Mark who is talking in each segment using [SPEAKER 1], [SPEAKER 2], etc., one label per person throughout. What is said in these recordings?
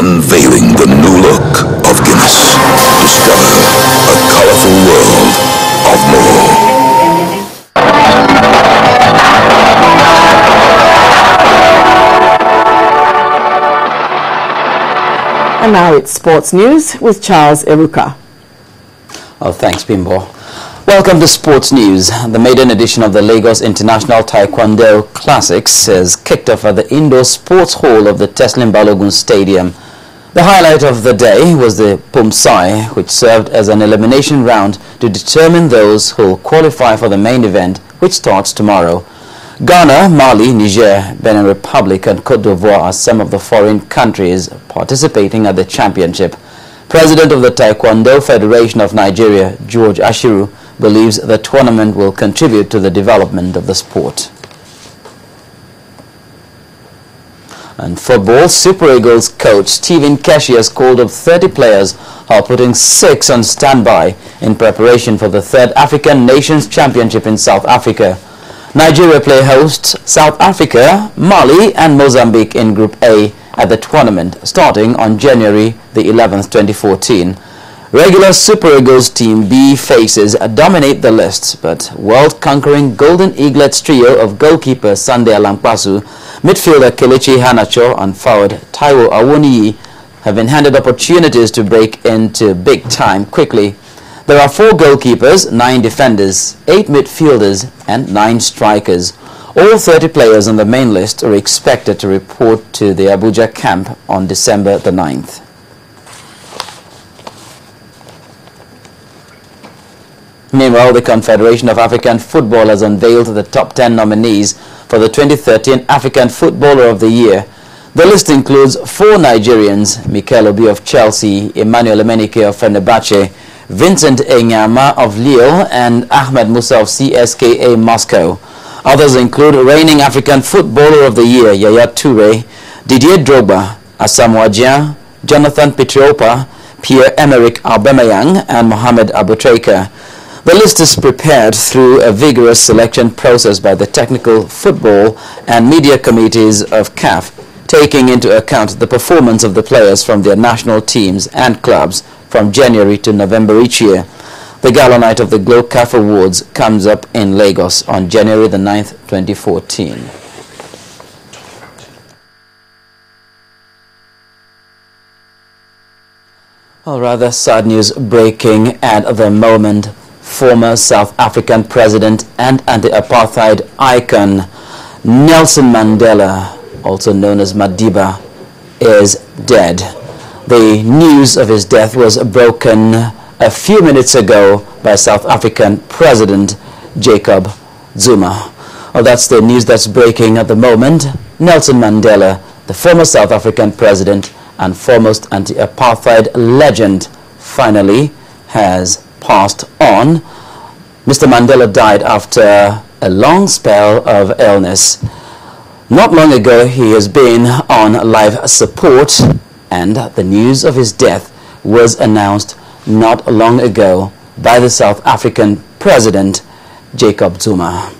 [SPEAKER 1] Unveiling the new look of Guinness. Discover a colorful world of more.
[SPEAKER 2] And now it's sports news with Charles Eruka.
[SPEAKER 3] Oh, thanks, Bimbo. Welcome to Sports News. The maiden edition of the Lagos International Taekwondo Classics has kicked off at the indoor sports hall of the Teslim Balogun Stadium. The highlight of the day was the Pumsai, which served as an elimination round to determine those who will qualify for the main event, which starts tomorrow. Ghana, Mali, Niger, Benin Republic and Cote d'Ivoire are some of the foreign countries participating at the championship. President of the Taekwondo Federation of Nigeria, George Ashiru, believes the tournament will contribute to the development of the sport. And football, Super Eagles coach Stephen Keshi has called up 30 players, while putting 6 on standby in preparation for the 3rd African Nations Championship in South Africa. Nigeria play hosts South Africa, Mali and Mozambique in Group A at the tournament starting on January the 11th, 2014. Regular Super Eagles Team B faces dominate the list, but world-conquering Golden Eaglets trio of goalkeeper Sunday Alankpasu, midfielder Kelechi Iheanacho and forward Taiwo Awoniyi have been handed opportunities to break into big time quickly. There are 4 goalkeepers, 9 defenders, 8 midfielders and 9 strikers. All 30 players on the main list are expected to report to the Abuja camp on December the 9th. Meanwhile, the Confederation of African Football has unveiled the top 10 nominees for the 2013 African Footballer of the Year. The list includes 4 Nigerians, Mikel Obi of Chelsea, Emmanuel Emenike of Fenerbahce, Vincent Enyama of Lille, and Ahmed Musa of CSKA Moscow. Others include reigning African Footballer of the Year, Yaya Toure, Didier Drogba, Asamoah Gyan, Jonathan Petriopa, Pierre-Emerick Aubameyang, and Mohamed Aboutrika. The list is prepared through a vigorous selection process by the technical football and media committees of CAF, taking into account the performance of the players from their national teams and clubs from January to November each year. The gala night of the Glow CAF Awards comes up in Lagos on January the 9th, 2014. Well, rather sad news breaking at the moment. Former South African president and anti-apartheid icon Nelson Mandela, also known as Madiba, is dead. The news of his death was broken a few minutes ago by South African President Jacob Zuma. Well, that's the news that's breaking at the moment. Nelson Mandela, the former South African president and foremost anti-apartheid legend, finally has passed on. Mr. Mandela died after a long spell of illness. Not long ago, he has been on life support, and the news of his death was announced not long ago by the South African President Jacob Zuma.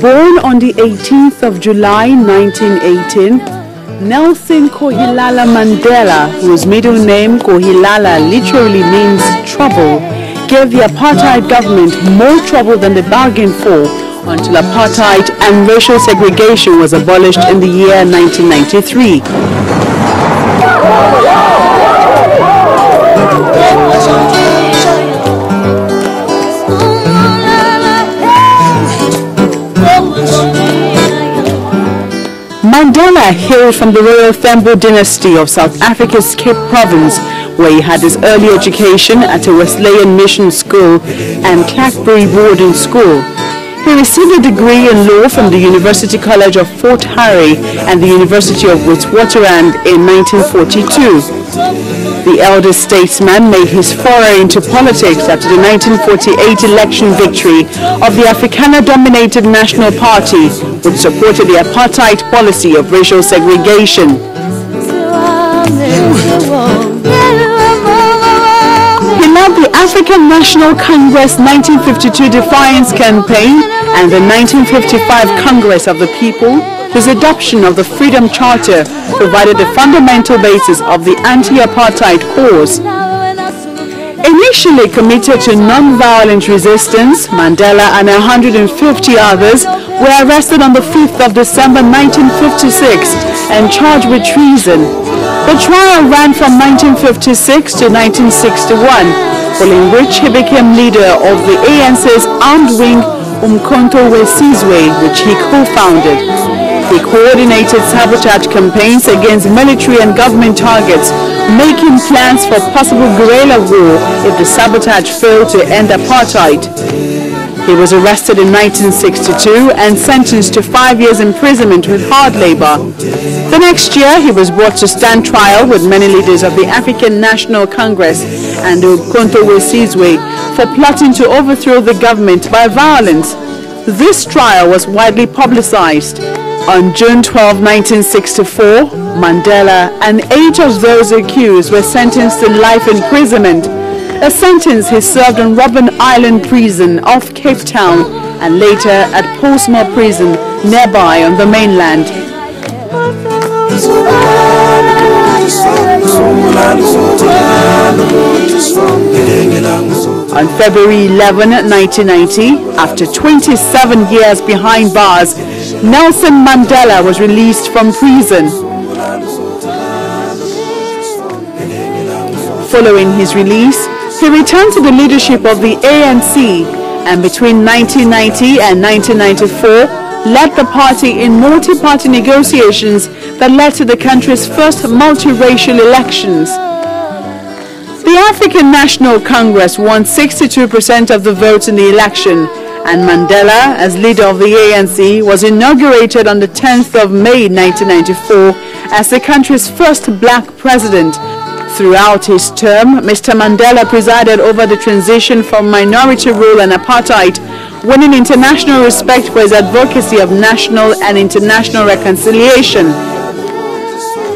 [SPEAKER 4] Born on the 18th of July 1918, Nelson Kohilala Mandela, whose middle name Kohilala literally means trouble, gave the apartheid government more trouble than they bargained for until apartheid and racial segregation was abolished in the year 1993. Mandela hailed from the Royal Thembu dynasty of South Africa's Cape Province, where he had his early education at a Wesleyan mission school and Clackbury boarding school. He received a degree in law from the University College of Fort Harry and the University of Witwatersrand in 1942. The elder statesman made his foray into politics after the 1948 election victory of the Afrikaner-dominated National Party, which supported the apartheid policy of racial segregation. He led the African National Congress 1952 Defiance Campaign and the 1955 Congress of the People, whose adoption of the Freedom Charter provided the fundamental basis of the anti-apartheid cause. Initially committed to non-violent resistance, Mandela and 150 others were arrested on the 5th of December 1956 and charged with treason. The trial ran from 1956 to 1961, following which he became leader of the ANC's armed wing Umkhonto weSizwe, which he co-founded. He coordinated sabotage campaigns against military and government targets, making plans for possible guerrilla war if the sabotage failed to end apartheid. He was arrested in 1962 and sentenced to 5 years imprisonment with hard labor. The next year, he was brought to stand trial with many leaders of the African National Congress and Umkhonto weSizwe for plotting to overthrow the government by violence. This trial was widely publicized. On June 12, 1964, Mandela and 8 of those accused were sentenced to life imprisonment, a sentence he served on Robben Island Prison off Cape Town and later at Portsmouth Prison nearby on the mainland. On February 11, 1990, after 27 years behind bars, Nelson Mandela was released from prison. Following his release, he returned to the leadership of the ANC and between 1990 and 1994 led the party in multi-party negotiations that led to the country's first multiracial elections. The African National Congress won 62% of the votes in the election, and Mandela, as leader of the ANC, was inaugurated on the 10th of May 1994 as the country's first black president. Throughout his term, Mr. Mandela presided over the transition from minority rule and apartheid, winning international respect for his advocacy of national and international reconciliation.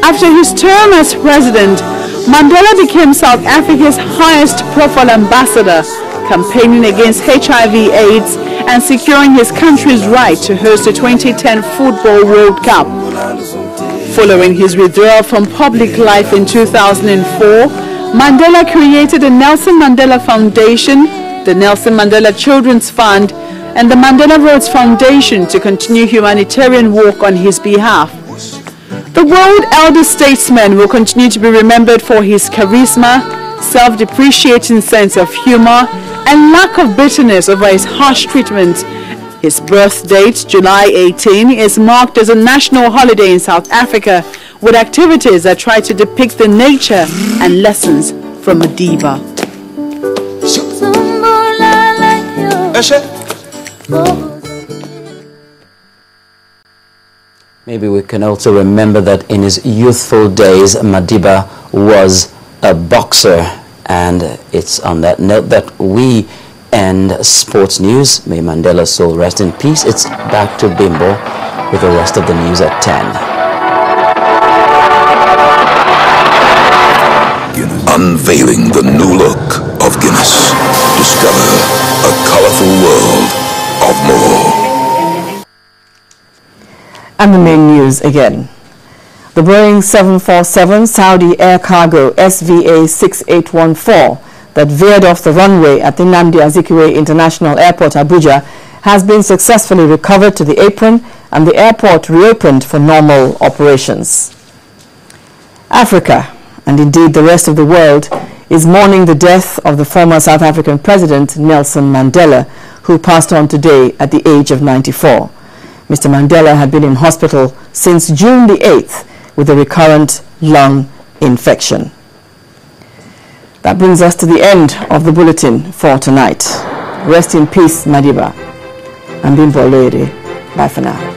[SPEAKER 4] After his term as president, Mandela became South Africa's highest-profile ambassador, campaigning against HIV/AIDS and securing his country's right to host the 2010 Football World Cup. Following his withdrawal from public life in 2004, Mandela created the Nelson Mandela Foundation, the Nelson Mandela Children's Fund, and the Mandela Rhodes Foundation to continue humanitarian work on his behalf. The world elder statesman will continue to be remembered for his charisma, self-depreciating sense of humor, and lack of bitterness over his harsh treatment. His birth date, July 18, is marked as a national holiday in South Africa, with activities that try to depict the nature and lessons from Madiba.
[SPEAKER 3] Maybe we can also remember that in his youthful days, Madiba was a boxer. And it's on that note that we end sports news. May Mandela's soul rest in peace. It's back to Bimbo with the rest of the news at 10.
[SPEAKER 1] Unveiling the new look of Guinness. Discover a colorful world of more.
[SPEAKER 2] And the main news again. The Boeing 747 Saudi Air Cargo SVA 6814 that veered off the runway at the Nnamdi Azikiwe International Airport, Abuja, has been successfully recovered to the apron and the airport reopened for normal operations. Africa, and indeed the rest of the world, is mourning the death of the former South African President Nelson Mandela, who passed on today at the age of 94. Mr. Mandela had been in hospital since June the 8th with a recurrent lung infection. That brings us to the end of the bulletin for tonight. Rest in peace, Madiba. I'm Bimbo Lady. Bye for now.